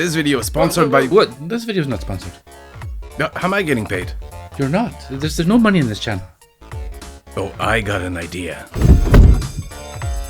This video is sponsored by... What? This video is not sponsored. How am I getting paid? You're not. There's no money in this channel. Oh, I got an idea.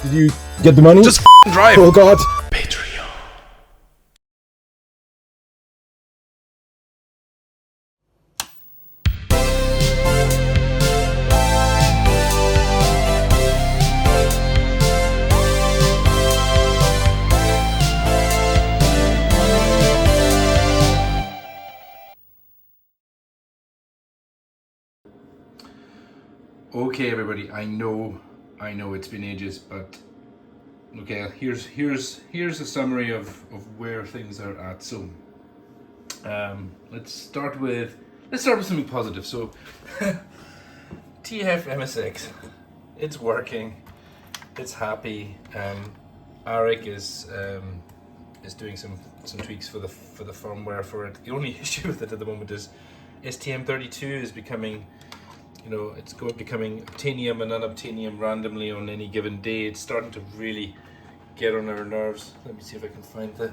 Did you get the money? Just drive! Oh god! Patreon. Okay, everybody. I know it's been ages, but okay. Here's a summary of where things are at. So, let's start with something positive. So, TF MSX, it's working. It's happy. Arik is doing some tweaks for the firmware for it. The only issue with it at the moment is STM32 is becoming, it's becoming obtainium and unobtainium randomly on any given day. It's starting to really get on our nerves. Let me see if I can find the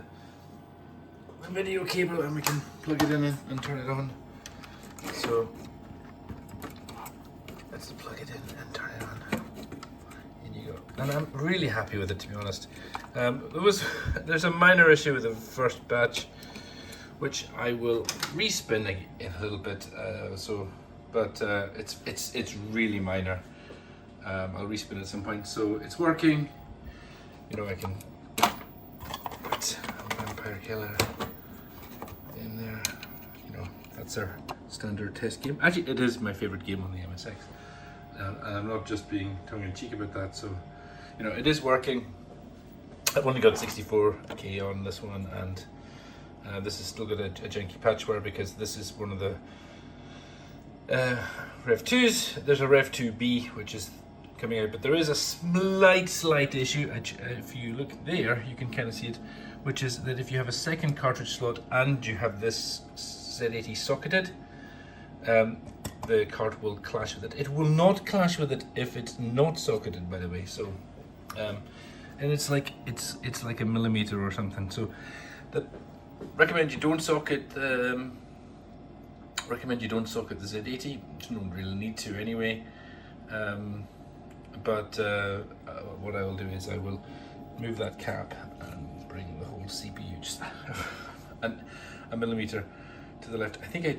video cable and we can plug it in and turn it on. So let's plug it in and turn it on. In you go. And I'm really happy with it, to be honest. There's a minor issue with the first batch, which I will respin in a little bit. But it's really minor. I'll respin at some point. So it's working. I can put Vampire Killer in there. That's our standard test game. Actually, it is my favorite game on the MSX, and I'm not just being tongue-in-cheek about that. So, it is working. I've only got 64K on this one, and this is still got a janky patchware because this is one of the Rev 2s. There's a Rev 2B which is coming out, but there is a slight issue. If you look there, you can kind of see it, which is that if you have a second cartridge slot and you have this Z80 socketed, the cart will clash with it. It will not clash with it if it's not socketed, by the way. So, and it's like a millimeter or something. So, recommend you don't socket. Recommend you don't socket the Z80. You don't really need to anyway. But what I will do is I will move that cap and bring the whole CPU just a millimeter to the left. I think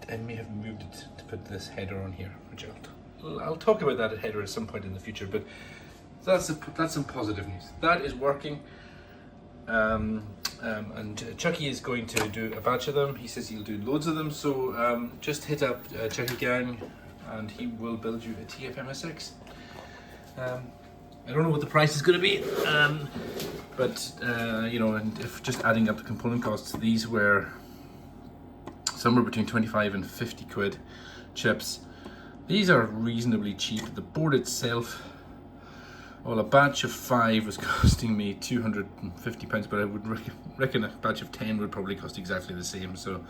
I may have moved it to put this header on here, which I'll talk about that header at some point in the future. But that's some positive news. That is working. And Chucky is going to do a batch of them. He says he'll do loads of them, so just hit up Chucky Gang and he will build you a TF MSX. I don't know what the price is going to be, but and if just adding up the component costs, these were somewhere between 25 and 50 quid chips. These are reasonably cheap. The board itself, well, a batch of 5 was costing me £250, but I would reckon a batch of 10 would probably cost exactly the same. So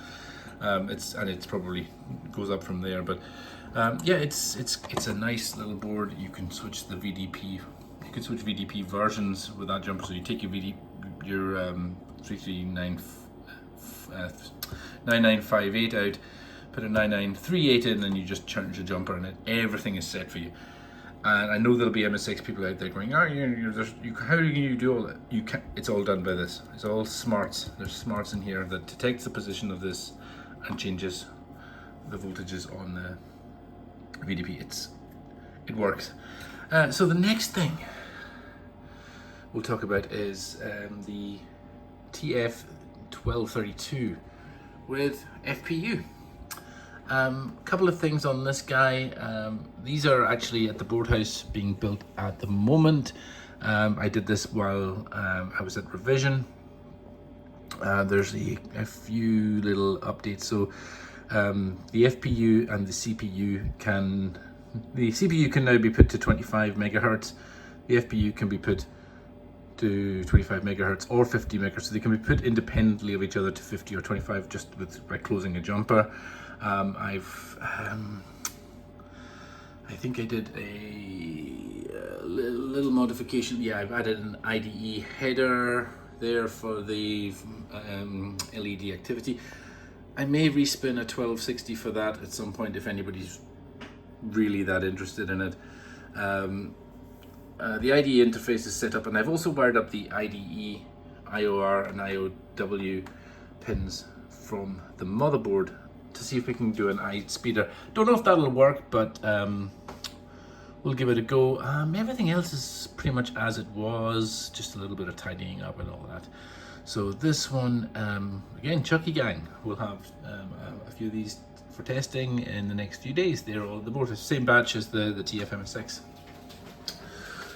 it's probably goes up from there. But yeah, it's a nice little board. You can switch the VDP. You can switch VDP versions with that jumper. So you take your 9958 out, put a 9938 in, and you just change the jumper, and everything is set for you. And I know there'll be MSX people out there going, how do you do all that? You can. It's all done by this. It's all smarts. There's smarts in here that detects the position of this and changes the voltages on the VDP. It works. So the next thing we'll talk about is the TF1232 with FPU. Couple of things on this guy. These are actually at the board house being built at the moment. I did this while I was at revision. There's a few little updates. So the FPU and the CPU can now be put to 25 megahertz. The FPU can be put to 25 megahertz or 50 megahertz. So they can be put independently of each other to 50 or 25 just by closing a jumper. I think I did a little modification. Yeah, I've added an IDE header there for the LED activity. I may respin a 1260 for that at some point if anybody's really that interested in it. The IDE interface is set up, and I've also wired up the IDE, IOR and IOW pins from the motherboard to see if we can do an iSpeeder. Don't know if that'll work, but we'll give it a go. Everything else is pretty much as it was, just a little bit of tidying up and all that. So this one, again, Chucky Gang, we'll have a few of these for testing in the next few days. They're all the both the same batch as the TF-MSX.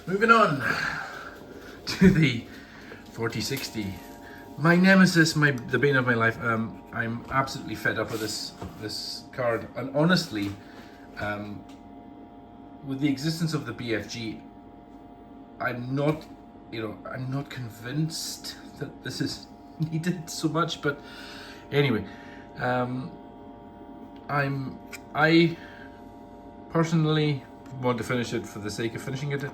Moving on to the 4060. My nemesis, the bane of my life. I'm absolutely fed up with this card, and honestly, with the existence of the BFG, I'm not convinced that this is needed so much. But anyway, I personally want to finish it for the sake of finishing it.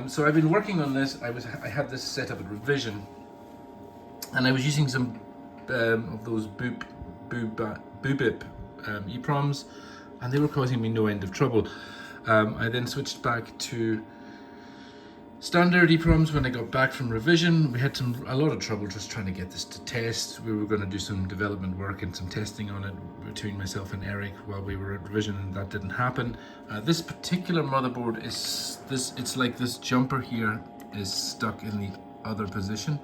So I've been working on this. I had this set up at Revision, and I was using some of those Boobip EPROMs, and they were causing me no end of trouble. I then switched back to standard EPROMs when I got back from Revision. We had a lot of trouble just trying to get this to test. We were going to do some development work and some testing on it between myself and Eric while we were at Revision, and that didn't happen. This particular motherboard it's like this jumper here is stuck in the other position.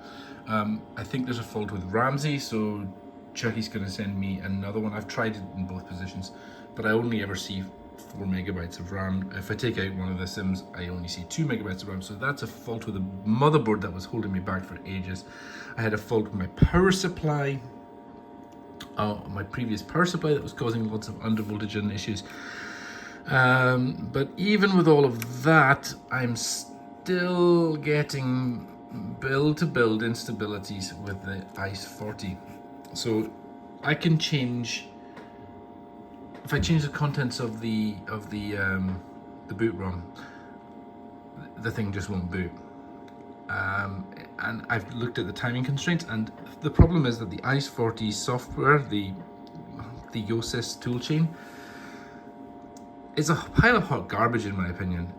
I think there's a fault with Ramsey, so Chucky's going to send me another one. I've tried it in both positions, but I only ever see 4 megabytes of RAM. If I take out one of the SIMs, I only see 2 megabytes of RAM. So that's a fault with the motherboard that was holding me back for ages. I had a fault with my power supply, my previous power supply, that was causing lots of undervoltage issues. But even with all of that, I'm still getting build-to-build instabilities with the ICE40. So I can change. If I change the contents of the boot ROM, the thing just won't boot. And I've looked at the timing constraints, and the problem is that the ICE40 software, the YOSYS toolchain, is a pile of hot garbage in my opinion.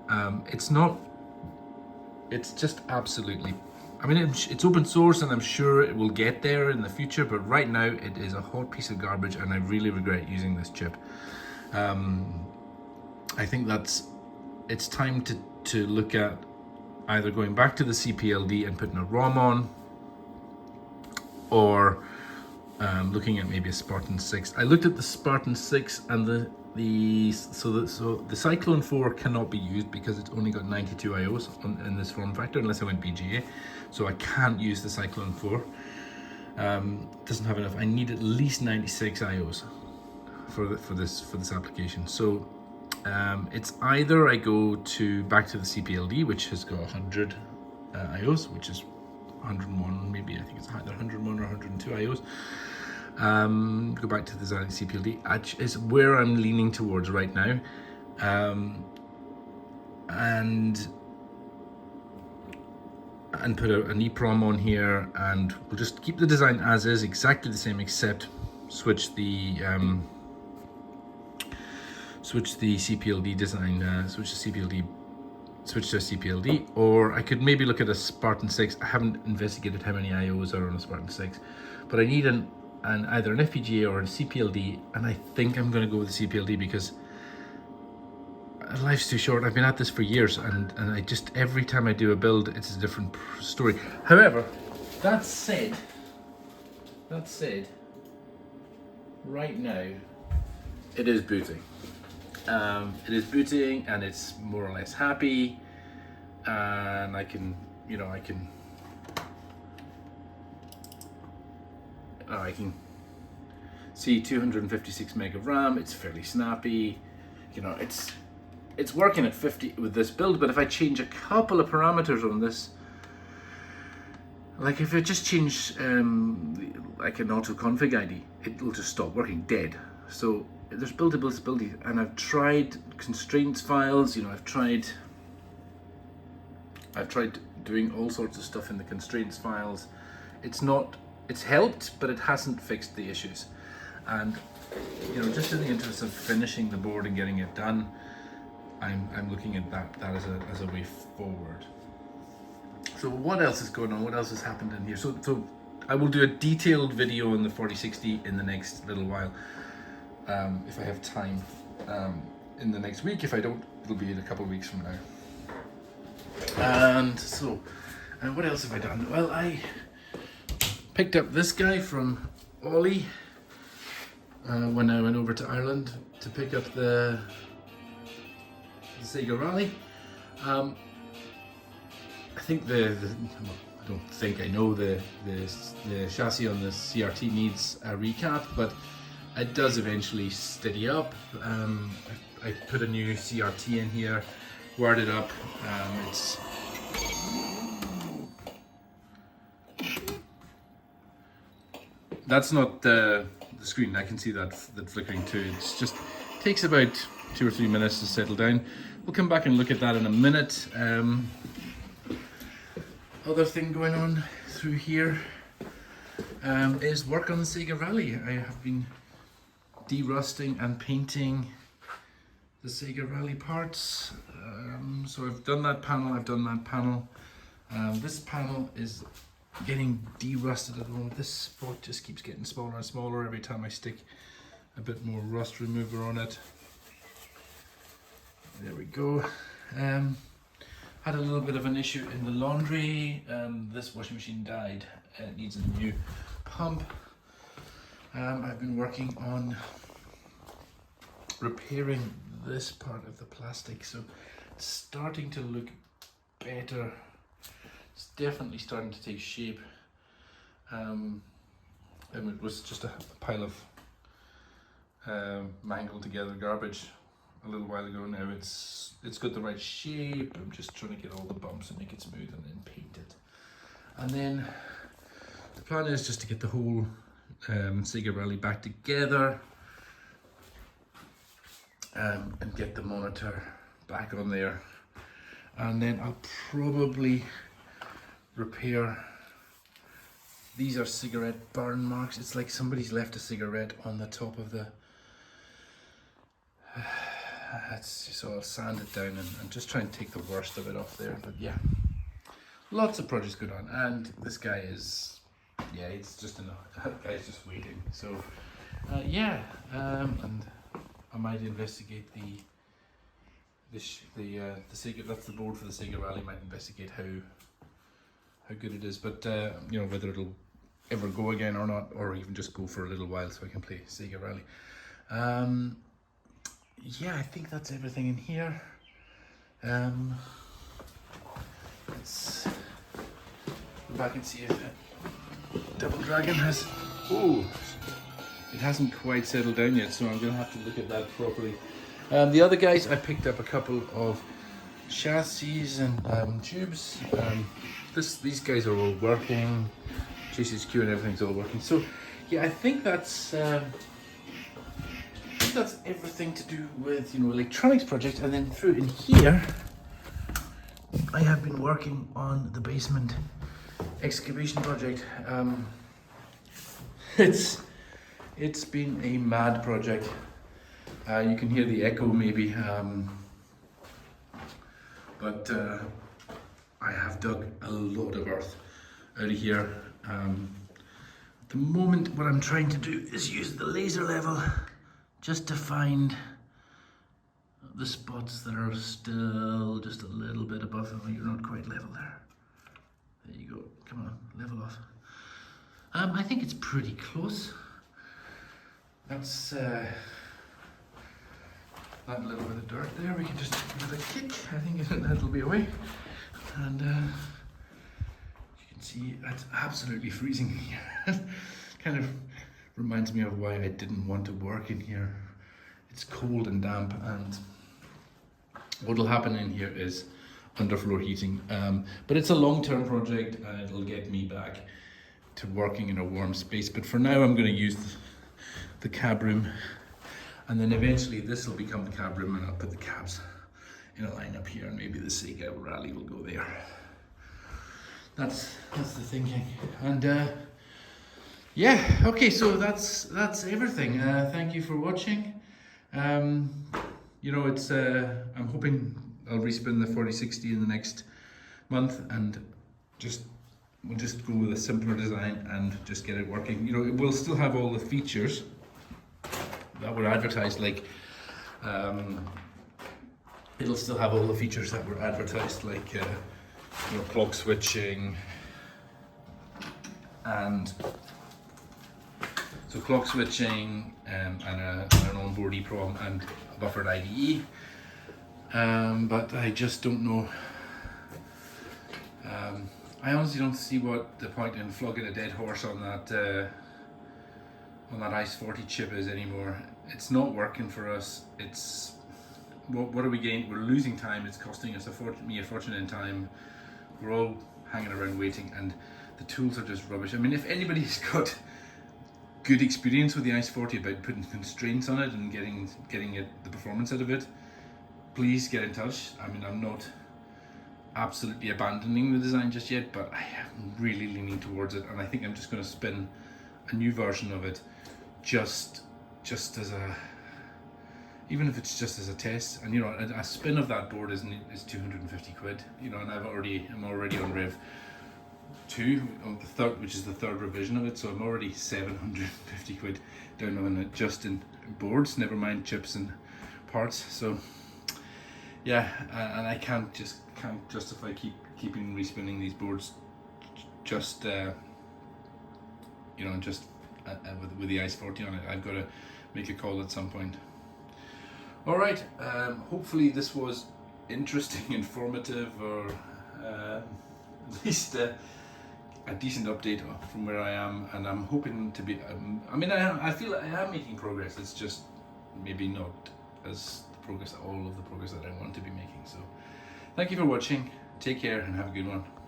It's just absolutely. I mean, it's open source, and I'm sure it will get there in the future, but right now it is a hot piece of garbage, and I really regret using this chip. I think it's time to look at either going back to the CPLD and putting a ROM on, or looking at maybe a Spartan 6. I looked at the Spartan 6, and the Cyclone 4 cannot be used because it's only got 92 IOs in this form factor, unless I went BGA. So I can't use the Cyclone 4. Doesn't have enough. I need at least 96 IOs for this application. So it's either I go back to the CPLD, which has got 100 IOs, which is 101 maybe. I think it's either 101 or 102 IOs. Go back to the Xilinx CPLD is where I'm leaning towards right now, and put an EPROM on here, and we'll just keep the design as is, exactly the same, except switch the CPLD design, switch to a CPLD, or I could maybe look at a Spartan 6. I haven't investigated how many IOs are on a Spartan 6, but I need either an FPGA or a CPLD, and I think I'm going to go with the CPLD because life's too short. I've been at this for years, and I just, every time I do a build, it's a different story. However, that said, right now, it is booting. It is booting, and it's more or less happy, and I can see 256 meg of RAM. It's fairly snappy. It's working at 50 with this build, but if I change a couple of parameters on this, like if I just change like an auto config ID, it will just stop working, dead. So there's buildability, and I've tried constraints files. I've tried doing all sorts of stuff in the constraints files, it's not, it's helped, but it hasn't fixed the issues. And you know, just in the interest of finishing the board and getting it done, I'm looking at that as a way forward. So what else is going on? What else has happened in here? So I will do a detailed video on the 4060 in the next little while, if I have time, in the next week. If I don't, it'll be in a couple of weeks from now. And so, what else have I done? Well, I picked up this guy from Ollie when I went over to Ireland to pick up the Sega Rally. I think I don't think I know the chassis on the CRT needs a recap, but it does eventually steady up. I put a new CRT in here, wired it up. That's not the screen. I can see that flickering too. It's just takes about 2 or 3 minutes to settle down. We'll come back and look at that in a minute. Other thing going on through here is work on the Sega Rally. I have been de-rusting and painting the Sega Rally parts. So I've done that panel, this panel is getting de-rusted at the moment. This spot just keeps getting smaller and smaller every time I stick a bit more rust remover on it. There we go. Had a little bit of an issue in the laundry. This washing machine died. It needs a new pump. I've been working on repairing this part of the plastic, so it's starting to look better. It's definitely starting to take shape. And it was just a pile of mangled together garbage a little while ago. Now it's got the right shape. I'm just trying to get all the bumps and make it smooth and then paint it. And then the plan is just to get the whole Sega Rally back together and get the monitor back on there. And then I'll probably repair, these are cigarette burn marks. It's like somebody's left a cigarette on the top of the so I'll sand it down and just try and take the worst of it off there. But yeah, lots of projects going on, and this guy is, yeah, it's just that guy's just waiting. So yeah, and I might investigate the Sega, that's the board for the Sega Rally. Might investigate how good it is, but you know, whether it'll ever go again or not, or even just go for a little while so I can play Sega Rally. Yeah, I think that's everything in here. Let's go back and see if Double Dragon has, it hasn't quite settled down yet, so I'm going to have to look at that properly. The other guys, I picked up a couple of chassis and tubes. These guys are all working. GCHQ and everything's all working. So yeah, I think that's everything to do with, you know, electronics project. And then through in here, I have been working on the basement excavation project. It's been a mad project. You can hear the echo maybe, but I have dug a lot of earth out of here. At the moment, what I'm trying to do is use the laser level just to find the spots that are still just a little bit above. Oh, you're not quite level there. There you go. Come on, level off. I think it's pretty close. That's that little bit of dirt there. We can just give it a kick. I think that'll be away. And you can see it's absolutely freezing here. Kind of reminds me of why I didn't want to work in here. It's cold and damp, and what'll happen in here is underfloor heating. But it's a long-term project, and it'll get me back to working in a warm space. But for now, I'm going to use the cab room, and then eventually this will become the cab room, and I'll put the cabs in a line up here, and maybe the Sega Rally will go there. That's the thinking. And yeah, okay, so that's everything. Thank you for watching. You know, it's I'm hoping I'll respin the 4060 in the next month, and we'll just go with a simpler design and just get it working. You know, it will still have all the features that were advertised, like it'll still have all the features that were advertised, like you know, clock switching, and so clock switching and an onboard EEPROM and a buffered IDE. But I just don't know. I honestly don't see what the point in flogging a dead horse on that ICE40 chip is anymore. It's not working for us. It's what are we gaining? We're losing time. It's costing us a fortune in time. We're all hanging around waiting, and the tools are just rubbish. I mean, if anybody's got good experience with the ICE40 about putting constraints on it and getting it the performance out of it, please get in touch. I mean, I'm not absolutely abandoning the design just yet, but I am really leaning towards it, and I think I'm just going to spin a new version of it, just as a, even if it's just as a test. And you know, a spin of that board is 250 quid. You know, and I'm already on Rev 2 on the third, which is the third revision of it, so I'm already 750 quid down on it just in boards, never mind chips and parts. So yeah, and I can't justify keeping respinning these boards just you know, just with the ICE40 on it. I've got to make a call at some point. All right, hopefully this was interesting, informative, or at least a decent update from where I am, and I'm hoping to be, I mean, I feel I am making progress. It's just maybe not as all of the progress that I want to be making. So thank you for watching, take care, and have a good one.